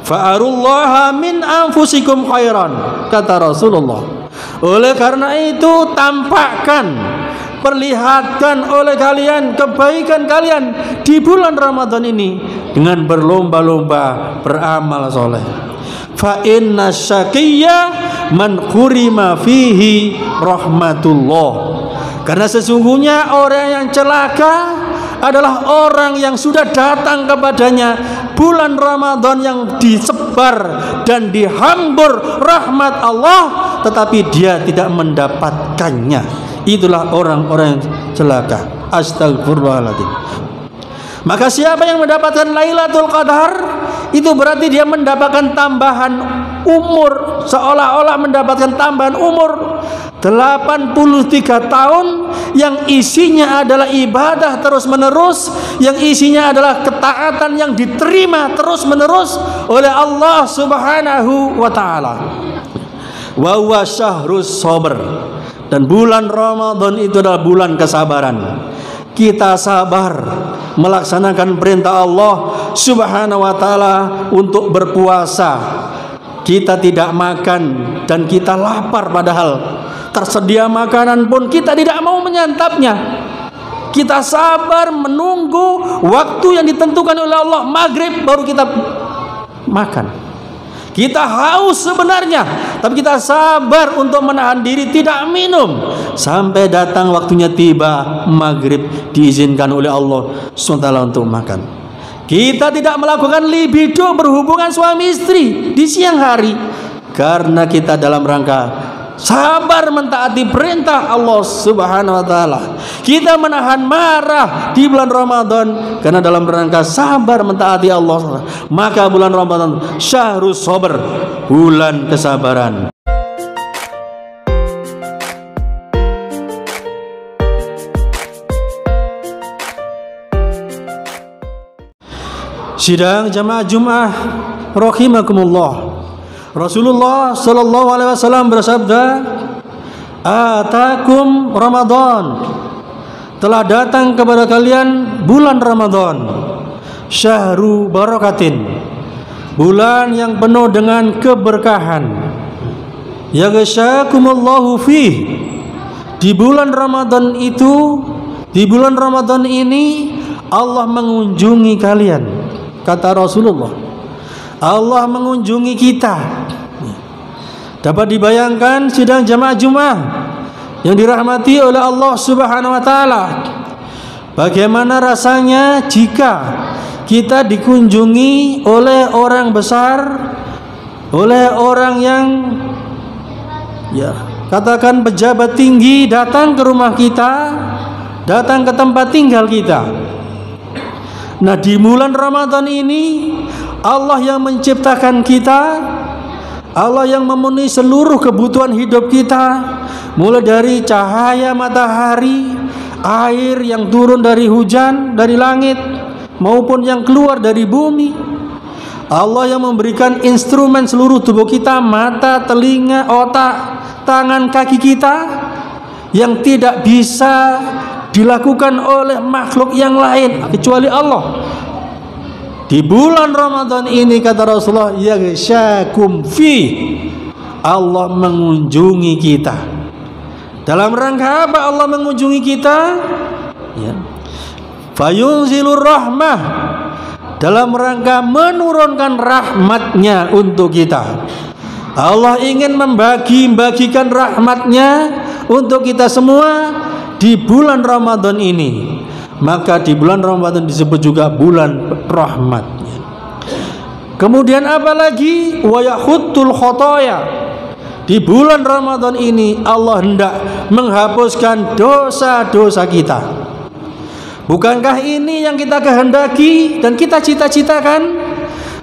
fa'arullaha min anfusikum khairan, kata Rasulullah. Oleh karena itu tampakkan, perlihatkan oleh kalian kebaikan kalian di bulan Ramadan ini dengan berlomba-lomba beramal soleh. Fa inna syaqiyya man khurima fihi rahmatullah. Karena sesungguhnya orang yang celaka adalah orang yang sudah datang kepadanya bulan Ramadan yang disebar dan dihambur rahmat Allah, tetapi dia tidak mendapatkannya. Itulah orang-orang yang celaka. Astagfirullahaladzim. Maka siapa yang mendapatkan Lailatul Qadar, itu berarti dia mendapatkan tambahan umur, seolah-olah mendapatkan tambahan umur 83 tahun yang isinya adalah ibadah terus-menerus, yang isinya adalah ketaatan yang diterima terus-menerus oleh Allah Subhanahu wa taala. Wa huwa syahrus sabr. Dan bulan Ramadan itu adalah bulan kesabaran. Kita sabar melaksanakan perintah Allah Subhanahu wa taala untuk berpuasa. Kita tidak makan dan kita lapar, padahal tersedia makanan pun kita tidak mau menyantapnya. Kita sabar menunggu waktu yang ditentukan oleh Allah, maghrib baru kita makan. Kita haus sebenarnya, tapi kita sabar untuk menahan diri tidak minum sampai datang waktunya tiba maghrib, diizinkan oleh Allah SWT untuk makan. Kita tidak melakukan libido, berhubungan suami istri di siang hari, karena kita dalam rangka sabar mentaati perintah Allah Subhanahu wa taala. Kita menahan marah di bulan Ramadan karena dalam rangka sabar mentaati Allah. Maka bulan Ramadan syahrus sabr, bulan kesabaran. Sidang jamaah Jumat rahimakumullah. Rasulullah sallallahu alaihi wasallam bersabda, "Atakum Ramadan." Telah datang kepada kalian bulan Ramadan. Syahru barakatin. Bulan yang penuh dengan keberkahan. Yaghsyakumullahu fih. Di bulan Ramadan itu, di bulan Ramadan ini Allah mengunjungi kalian. Kata Rasulullah, Allah mengunjungi kita. Dapat dibayangkan sidang jamaah Jumat yang dirahmati oleh Allah Subhanahu wa taala, bagaimana rasanya jika kita dikunjungi oleh orang besar, oleh orang yang katakan pejabat tinggi datang ke rumah kita, datang ke tempat tinggal kita. Nah, di bulan Ramadan ini Allah yang menciptakan kita, Allah yang memenuhi seluruh kebutuhan hidup kita, mulai dari cahaya matahari, air yang turun dari hujan, dari langit, maupun yang keluar dari bumi. Allah yang memberikan instrumen seluruh tubuh kita, mata, telinga, otak, tangan, kaki kita, yang tidak bisa dilakukan oleh makhluk yang lain kecuali Allah. Di bulan Ramadan ini kata Rasulullah, yaghsyakum fi, Allah mengunjungi kita. Dalam rangka apa Allah mengunjungi kita? Fayunzilur rahmah, dalam rangka menurunkan rahmatnya untuk kita. Allah ingin membagi-bagikan rahmatnya untuk kita semua di bulan Ramadan ini. Maka di bulan Ramadan disebut juga bulan rahmatnya. Kemudian apalagi wa yahuttul khotoya. Di bulan Ramadan ini Allah hendak menghapuskan dosa-dosa kita. Bukankah ini yang kita kehendaki dan kita cita-citakan?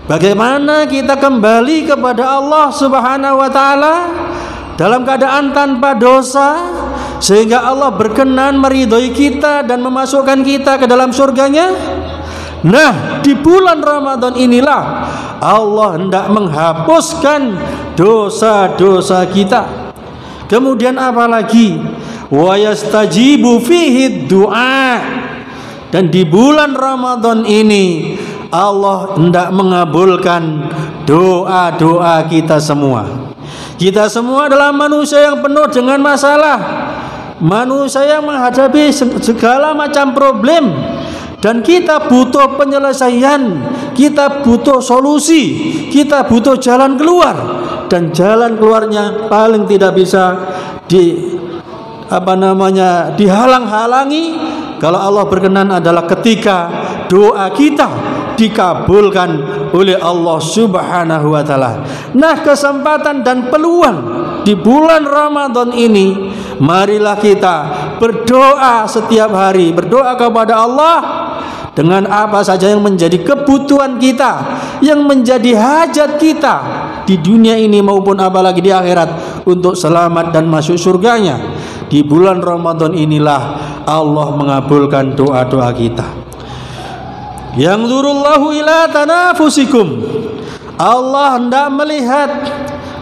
Bagaimana kita kembali kepada Allah Subhanahu wa taala dalam keadaan tanpa dosa, sehingga Allah berkenan meridhoi kita dan memasukkan kita ke dalam surganya. Nah, di bulan Ramadan inilah Allah hendak menghapuskan dosa-dosa kita. Kemudian apalagi wa yastajibu fihi du'a, dan di bulan Ramadan ini Allah hendak mengabulkan doa-doa kita semua. Kita semua adalah manusia yang penuh dengan masalah, manusia yang menghadapi segala macam problem, dan kita butuh penyelesaian, kita butuh solusi, kita butuh jalan keluar, dan jalan keluarnya paling tidak bisa dihalang-halangi kalau Allah berkenan adalah ketika doa kita dikabulkan oleh Allah Subhanahu wa taala. Nah, kesempatan dan peluang di bulan Ramadan ini, marilah kita berdoa setiap hari, berdoa kepada Allah dengan apa saja yang menjadi kebutuhan kita, yang menjadi hajat kita di dunia ini maupun apalagi di akhirat, untuk selamat dan masuk surganya. Di bulan Ramadan inilah Allah mengabulkan doa-doa kita. Yang zurullahu ila tanafusikum, Allah hendak melihat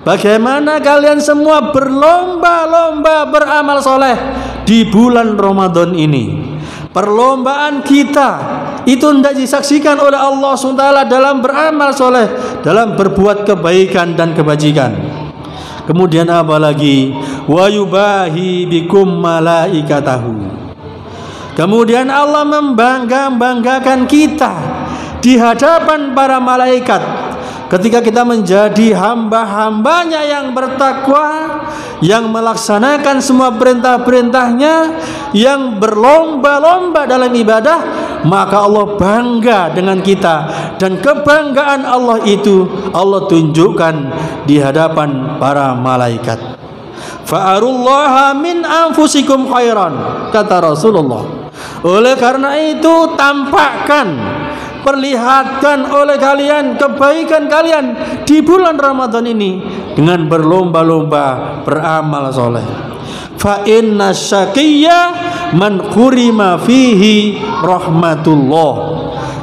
bagaimana kalian semua berlomba-lomba beramal soleh di bulan Ramadan ini. Perlombaan kita itu hendak disaksikan oleh Allah SWT dalam beramal soleh, dalam berbuat kebaikan dan kebajikan. Kemudian apa lagi? Wa yubahi bikum malaikatahu. Kemudian Allah membanggakan kita di hadapan para malaikat ketika kita menjadi hamba-hambanya yang bertakwa, yang melaksanakan semua perintah-perintahnya, yang berlomba-lomba dalam ibadah, maka Allah bangga dengan kita, dan kebanggaan Allah itu Allah tunjukkan di hadapan para malaikat. Fa'arullaha min anfusikum khairan, kata Rasulullah. Oleh karena itu, tampakkan, perlihatkan oleh kalian kebaikan kalian di bulan Ramadan ini dengan berlomba-lomba beramal soleh. Fa inna syaqiyya man khurima fihi rahmatullah.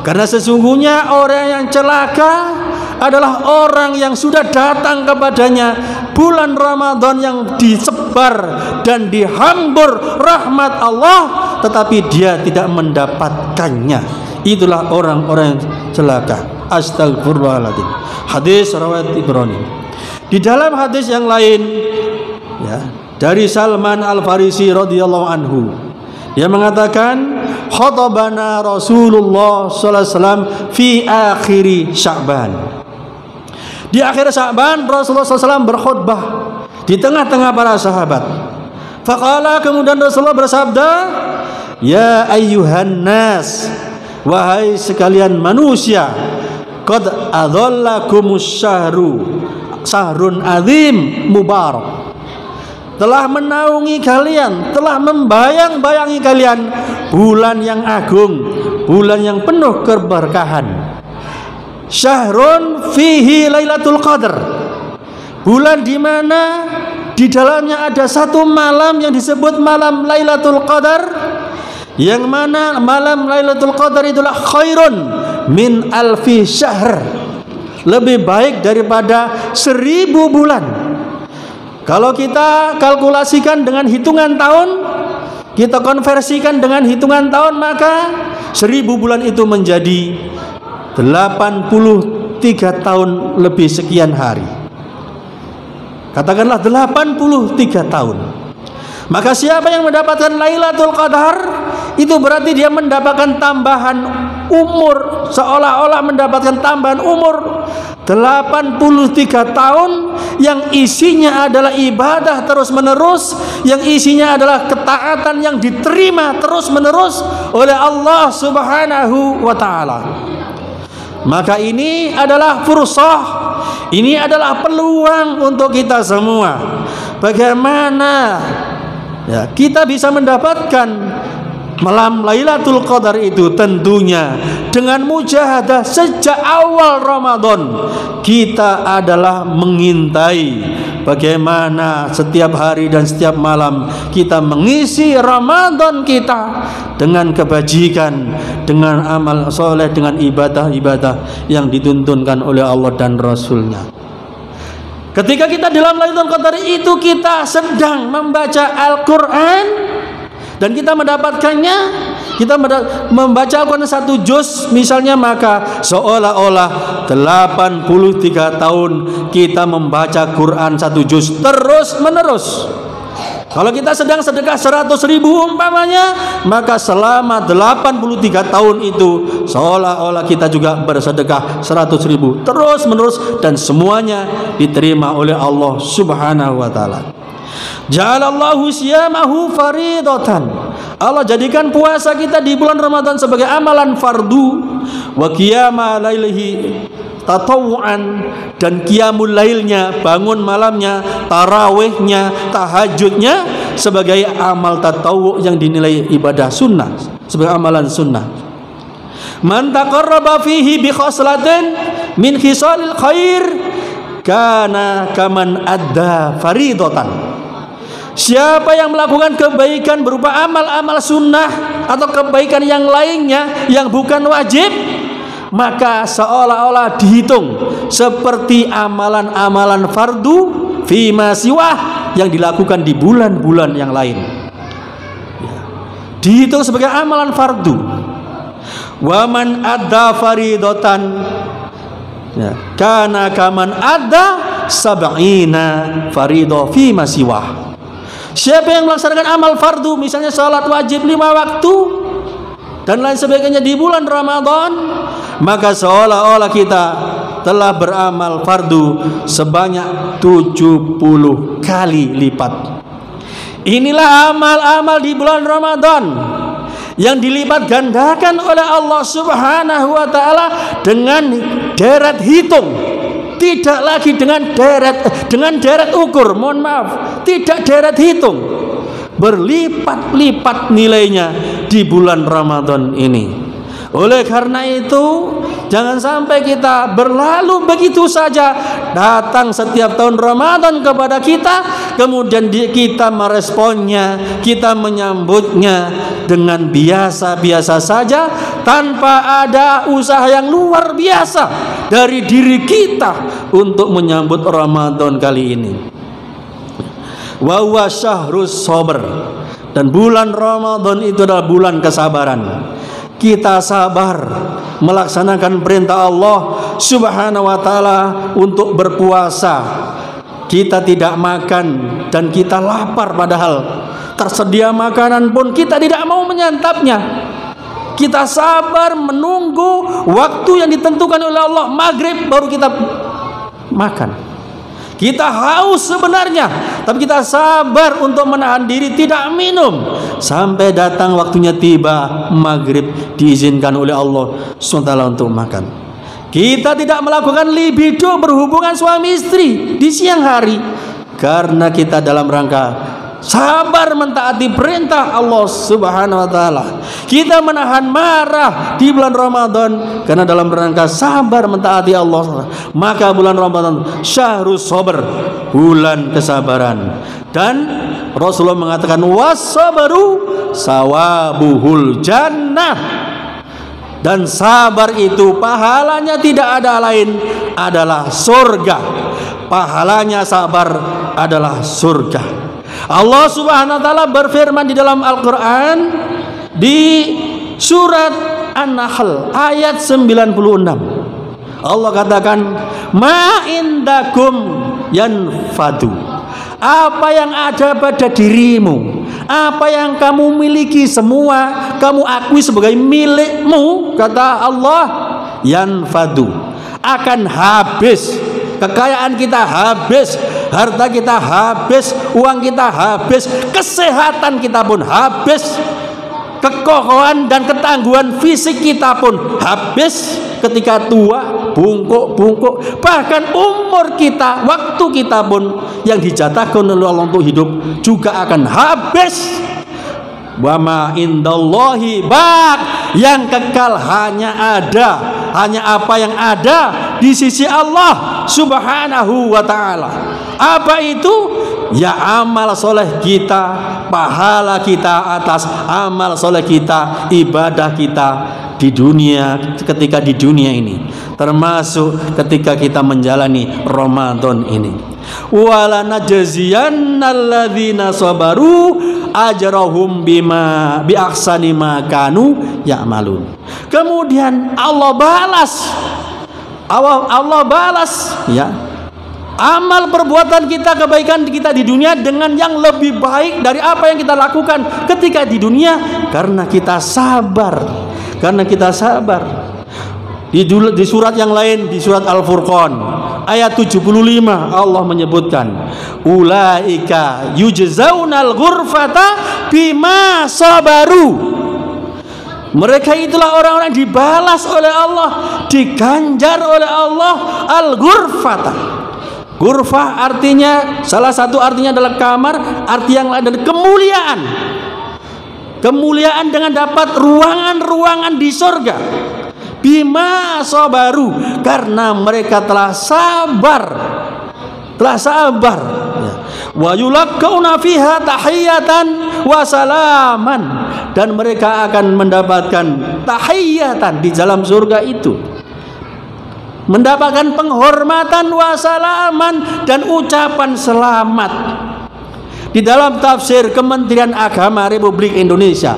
Karena sesungguhnya orang yang celaka adalah orang yang sudah datang kepadanya bulan Ramadan yang disebar dan dihambur rahmat Allah, tetapi dia tidak mendapatkannya. Itulah orang-orang yang celaka. Astagfirullahaladzim. Hadis riwayat Ibrani. Di dalam hadis yang lain, ya, dari Salman Al-Farisi radhiyallahu anhu, dia mengatakan, khatabana Rasulullah sallallahu alaihi wasallam fi akhiri Sya'ban. Di akhir Sya'ban Rasulullah SAW berkhutbah di tengah-tengah para sahabat. Faqala, kemudian Rasulullah bersabda, ya ayyuhan nas, wahai sekalian manusia, qad adhallakumus syahrun azim mubarak. Telah menaungi kalian, telah membayang-bayangi kalian bulan yang agung, bulan yang penuh keberkahan. Syahrun fihi Lailatul Qadar, bulan di mana di dalamnya ada satu malam yang disebut malam Lailatul Qadar, yang mana malam Lailatul Qadar itulah khairun min alfi syahr, lebih baik daripada 1000 bulan. Kalau kita kalkulasikan dengan hitungan tahun, kita konversikan dengan hitungan tahun, maka 1000 bulan itu menjadi 83 tahun lebih sekian hari. Katakanlah 83 tahun. Maka siapa yang mendapatkan Lailatul Qadar, itu berarti dia mendapatkan tambahan umur, seolah-olah mendapatkan tambahan umur 83 tahun yang isinya adalah ibadah terus-menerus, yang isinya adalah ketaatan yang diterima terus-menerus oleh Allah Subhanahu wa taala. Maka ini adalah fursah, ini adalah peluang untuk kita semua. Bagaimana ya kita bisa mendapatkan malam Lailatul Qadar itu? Tentunya dengan mujahadah sejak awal Ramadan. Kita adalah mengintai bagaimana setiap hari dan setiap malam kita mengisi Ramadan kita dengan kebajikan, dengan amal soleh, dengan ibadah-ibadah yang dituntunkan oleh Allah dan Rasulnya. Ketika kita dalam Lailatul Qadar itu, kita sedang membaca Al-Quran dan kita mendapatkannya, kita membaca Al-Quran 1 juz misalnya, maka seolah-olah 83 tahun kita membaca Quran 1 juz terus menerus. Kalau kita sedang sedekah 100.000 umpamanya, maka selama 83 tahun itu seolah-olah kita juga bersedekah 100.000 terus menerus, dan semuanya diterima oleh Allah Subhanahu wa taala. Ja'alallahu siyamahu faridatan. Allah jadikan puasa kita di bulan Ramadan sebagai amalan fardu, wa qiyama lailihi tatawuan, dan qiyamul lailnya, bangun malamnya, tarawihnya, tahajudnya sebagai amal tatawu yang dinilai ibadah sunnah, sebagai amalan sunnah. Man taqarraba fihi bi khoslatin min khisalil khair kana kaman adda faridatan. Siapa yang melakukan kebaikan berupa amal-amal sunnah atau kebaikan yang lainnya yang bukan wajib, maka seolah-olah dihitung seperti amalan-amalan fardu fima siwah yang dilakukan di bulan-bulan yang lain. Dihitung sebagai amalan fardu. Waman adda faridatan kana kaman adda sab'ina farido fima siwah. Siapa yang melaksanakan amal fardu, misalnya salat wajib 5 waktu dan lain sebagainya di bulan Ramadan, maka seolah-olah kita telah beramal fardu sebanyak 70 kali lipat. Inilah amal-amal di bulan Ramadan yang dilipat gandakan oleh Allah Subhanahu wa taala dengan deret hitung. Tidak lagi dengan deret ukur, mohon maaf, tidak deret hitung. Berlipat-lipat nilainya di bulan Ramadan ini. Oleh karena itu, jangan sampai kita berlalu begitu saja, datang setiap tahun Ramadan kepada kita, kemudian kita meresponnya, kita menyambutnya dengan biasa-biasa saja, tanpa ada usaha yang luar biasa dari diri kita untuk menyambut Ramadan kali ini. Wa huwa syahrus sabr, dan bulan Ramadan itu adalah bulan kesabaran. Kita sabar melaksanakan perintah Allah Subhanahu wa taala untuk berpuasa. Kita tidak makan dan kita lapar, padahal tersedia makanan pun kita tidak mau menyantapnya. Kita sabar menunggu waktu yang ditentukan oleh Allah, maghrib baru kita makan. Kita haus sebenarnya, tapi kita sabar untuk menahan diri tidak minum sampai datang waktunya tiba, maghrib diizinkan oleh Allah SWT untuk makan. Kita tidak melakukan libido, berhubungan suami istri di siang hari, karena kita dalam rangka sabar mentaati perintah Allah Subhanahu wa taala. Kita menahan marah di bulan Ramadan karena dalam rangka sabar mentaati Allah. Maka bulan Ramadan syahrus sabr, bulan kesabaran. Dan Rasulullah mengatakan was-sabru sawabuhul jannah. Dan sabar itu pahalanya tidak ada lain adalah surga. Pahalanya sabar adalah surga. Allah Subhanahu wa taala berfirman di dalam Al-Qur'an di surat An-Nahl ayat 96. Allah katakan, "Ma indakum yanfadu." Apa yang ada pada dirimu, apa yang kamu miliki semua kamu akui sebagai milikmu, kata Allah, yanfadu, akan habis. Kekayaan kita habis, harta kita habis, uang kita habis, kesehatan kita pun habis, kekokohan dan ketangguhan fisik kita pun habis ketika tua, bungkuk, bahkan umur kita, waktu kita pun yang dijatahkan oleh Allah untuk hidup juga akan habis. Wa ma indallahi baq, yang kekal hanya apa yang ada di sisi Allah Subhanahu wa taala. Apa itu? Ya amal soleh kita, pahala kita atas amal soleh kita, ibadah kita di dunia, ketika di dunia ini, termasuk ketika kita menjalani Ramadan ini. Wala najziyannalladzina sabaru ajrahum bima bi ahsani ma kanu ya'malun. Kemudian Allah balas ya amal perbuatan kita, kebaikan kita di dunia dengan yang lebih baik dari apa yang kita lakukan ketika di dunia, karena kita sabar. Di surat yang lain, di surat Al-Furqan ayat 75 Allah menyebutkan ulaika yujzaunal ghurfata bima sabaru. Mereka itulah orang-orang dibalas oleh Allah, diganjar oleh Allah al-ghurfata. Ghurfah artinya, salah satu artinya adalah kamar, arti yang lain adalah kemuliaan. Kemuliaan dengan dapat ruangan-ruangan di surga. Bima sabaru, karena mereka telah sabar. Wa yulaqauna fiha tahiyatan wa salaman, dan mereka akan mendapatkan tahiyatan di dalam surga itu, mendapatkan penghormatan wa salaman dan ucapan selamat. Di dalam tafsir Kementerian Agama Republik Indonesia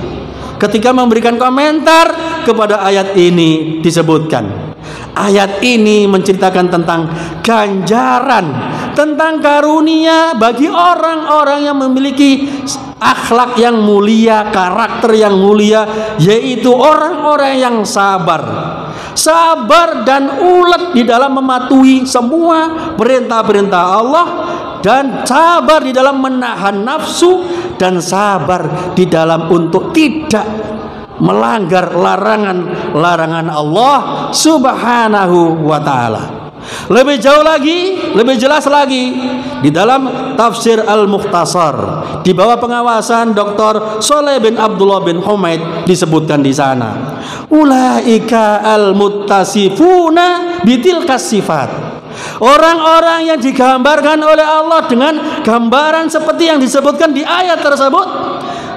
ketika memberikan komentar kepada ayat ini disebutkan, ayat ini menceritakan tentang ganjaran, tentang karunia bagi orang-orang yang memiliki akhlak yang mulia, karakter yang mulia, yaitu orang-orang yang sabar dan ulet di dalam mematuhi semua perintah-perintah Allah, dan sabar di dalam menahan nafsu, dan sabar di dalam untuk tidak melanggar larangan Allah Subhanahu wa ta'ala. Lebih jauh lagi, lebih jelas lagi di dalam tafsir Al-Mukhtasar di bawah pengawasan Dr. Sholeh bin Abdullah bin Humaid disebutkan di sana, ulaika al-muttasifuna bitilkas sifat. Orang-orang yang digambarkan oleh Allah dengan gambaran seperti yang disebutkan di ayat tersebut,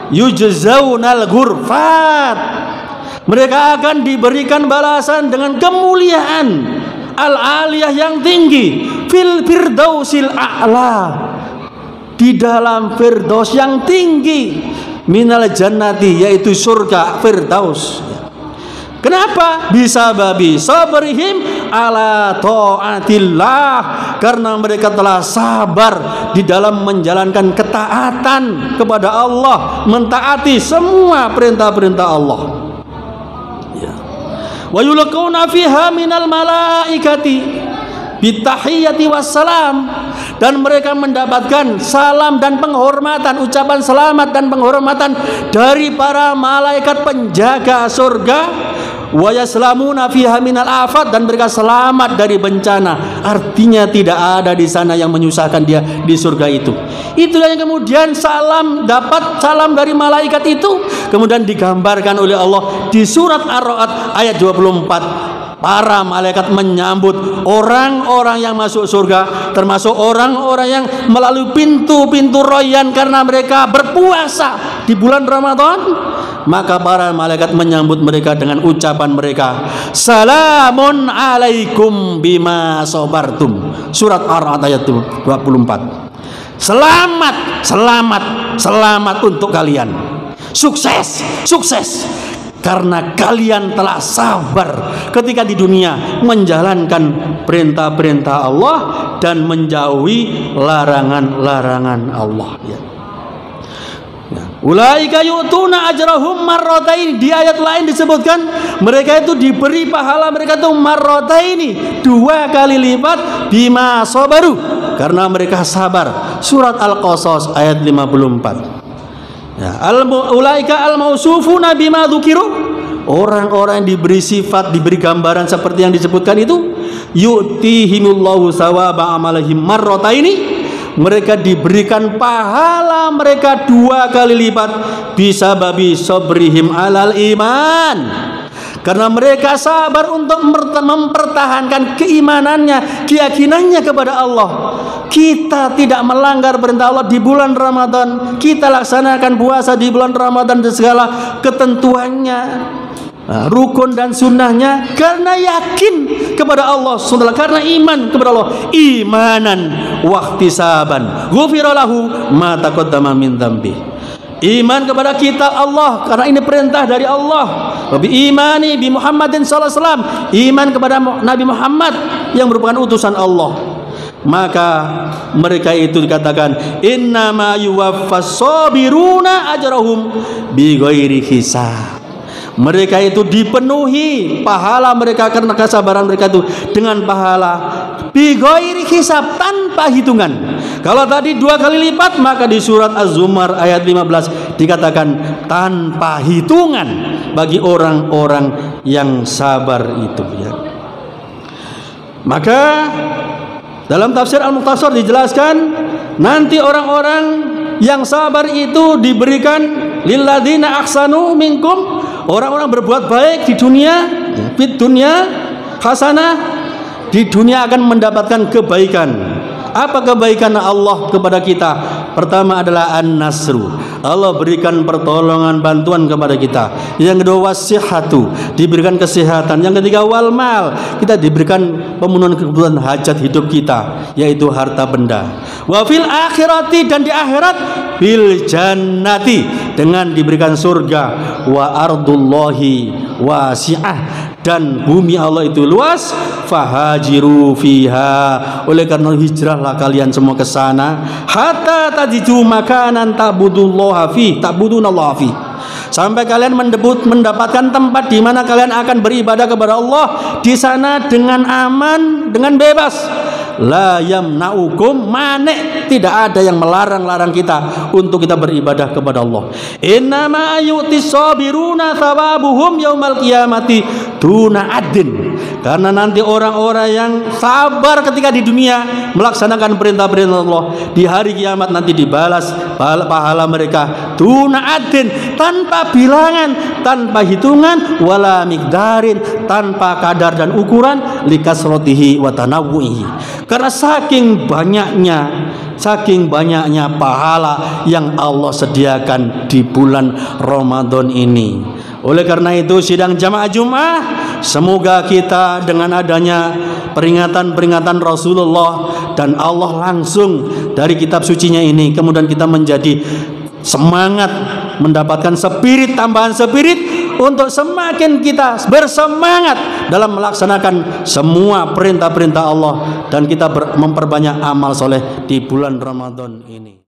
yujzaunal ghurfat, mereka akan diberikan balasan dengan kemuliaan al-aliyah yang tinggi, fil firdausil a'la, di dalam firdaus yang tinggi, minal jannati, yaitu surga firdaus. Kenapa? Bisa babi sabrihim ala taatillah, karena mereka telah sabar di dalam menjalankan ketaatan kepada Allah, mentaati semua perintah-perintah Allah. Ya. Wa yulqauna fiha minal malaikati bitahiyati wassalam, dan mereka mendapatkan salam dan penghormatan, ucapan selamat dan penghormatan dari para malaikat penjaga surga. Wa yaslamuna fiha minal afat, dan mereka selamat dari bencana. Artinya tidak ada di sana yang menyusahkan dia di surga itu. Itulah yang kemudian dapat salam dari malaikat itu kemudian digambarkan oleh Allah di surat Ar-Ra'd ayat 24. Para malaikat menyambut orang-orang yang masuk surga, termasuk orang-orang yang melalui pintu-pintu royan karena mereka berpuasa di bulan Ramadan. Maka para malaikat menyambut mereka dengan ucapan mereka, salamun alaikum bima sabartum. Surat Ar-Ra'd ayat 24. Selamat untuk kalian. Sukses karena kalian telah sabar ketika di dunia menjalankan perintah-perintah Allah dan menjauhi larangan-larangan Allah. Ya. Ulaika yu'tuna ajrahum marrataini. Di ayat lain disebutkan mereka itu diberi pahala mereka itu marrataini, 2 kali lipat, bima sabaru, karena mereka sabar. Surat Al-Qasas ayat 54. Ya, ulaika al-mausufuna bima dzukiru, orang-orang yang diberi sifat, diberi gambaran seperti yang disebutkan itu, yu'tihimullahu sawaba amalihim marrataini, mereka diberikan pahala mereka 2 kali lipat, bisa babi sabrihim alal iman, karena mereka sabar untuk mempertahankan keimanannya, keyakinannya kepada Allah. Kita tidak melanggar perintah Allah di bulan Ramadan, kita laksanakan puasa di bulan Ramadan dan segala ketentuannya. rukun dan sunnahnya karena yakin kepada Allah SWT, karena iman kepada Allah, imanan wahtisaban ghufira lahu ma taqaddama min dzambi. Iman kepada kitab Allah karena ini perintah dari Allah. Wa bi imani bi Muhammadin sallallahu alaihi wasallam, iman kepada Nabi Muhammad yang merupakan utusan Allah. Maka mereka itu dikatakan innama yuwaffas sabiruna ajrahum bighairi hisab. Mereka itu dipenuhi pahala mereka karena kesabaran mereka itu dengan pahala bighairi hisab, tanpa hitungan. Kalau tadi 2 kali lipat, maka di surat Az-Zumar ayat 15 dikatakan tanpa hitungan bagi orang-orang yang sabar itu ya. Maka dalam tafsir Al-Mukhtasar dijelaskan nanti orang-orang yang sabar itu diberikan lilladzina ahsanu minkum, orang-orang berbuat baik di dunia, fid dunya hasanah, di dunia akan mendapatkan kebaikan. Apa kebaikan Allah kepada kita? Pertama adalah an-nasru, Allah berikan pertolongan, bantuan kepada kita. Yang kedua wasihatu, diberikan kesehatan. Yang ketiga wal mal, kita diberikan pemenuhan kebutuhan hajat hidup kita, yaitu harta benda. Wa fil akhirati, dan di akhirat bil jannati, dengan diberikan surga. Wa ardullahi wasi'ah, dan bumi Allah itu luas. Fahajiru fiha, oleh karena hijrahlah kalian semua ke sana. Hatta tajidu makanan ta'budullaha fi, ta'budunallaha fi, sampai kalian mendapatkan tempat di mana kalian akan beribadah kepada Allah di sana dengan aman, dengan bebas. La yamna'ukum mane', tidak ada yang melarang-larang kita untuk kita beribadah kepada Allah. Innama yu'tis sabiruna thawabuhum yaumal qiyamati duna adin, karena nanti orang-orang yang sabar ketika di dunia melaksanakan perintah-perintah Allah, di hari kiamat nanti dibalas pahala mereka duna adin, tanpa bilangan, tanpa hitungan, wala miqdarin, tanpa kadar dan ukuran, likasrotihi wa tanawwuhi, karena saking banyaknya pahala yang Allah sediakan di bulan Ramadan ini. Oleh karena itu sidang jamaah Jumat, semoga kita dengan adanya peringatan-peringatan Rasulullah dan Allah langsung dari kitab sucinya ini, kemudian kita menjadi semangat, mendapatkan spirit, tambahan spirit untuk semakin kita bersemangat dalam melaksanakan semua perintah-perintah Allah, dan kita memperbanyak amal soleh di bulan Ramadan ini.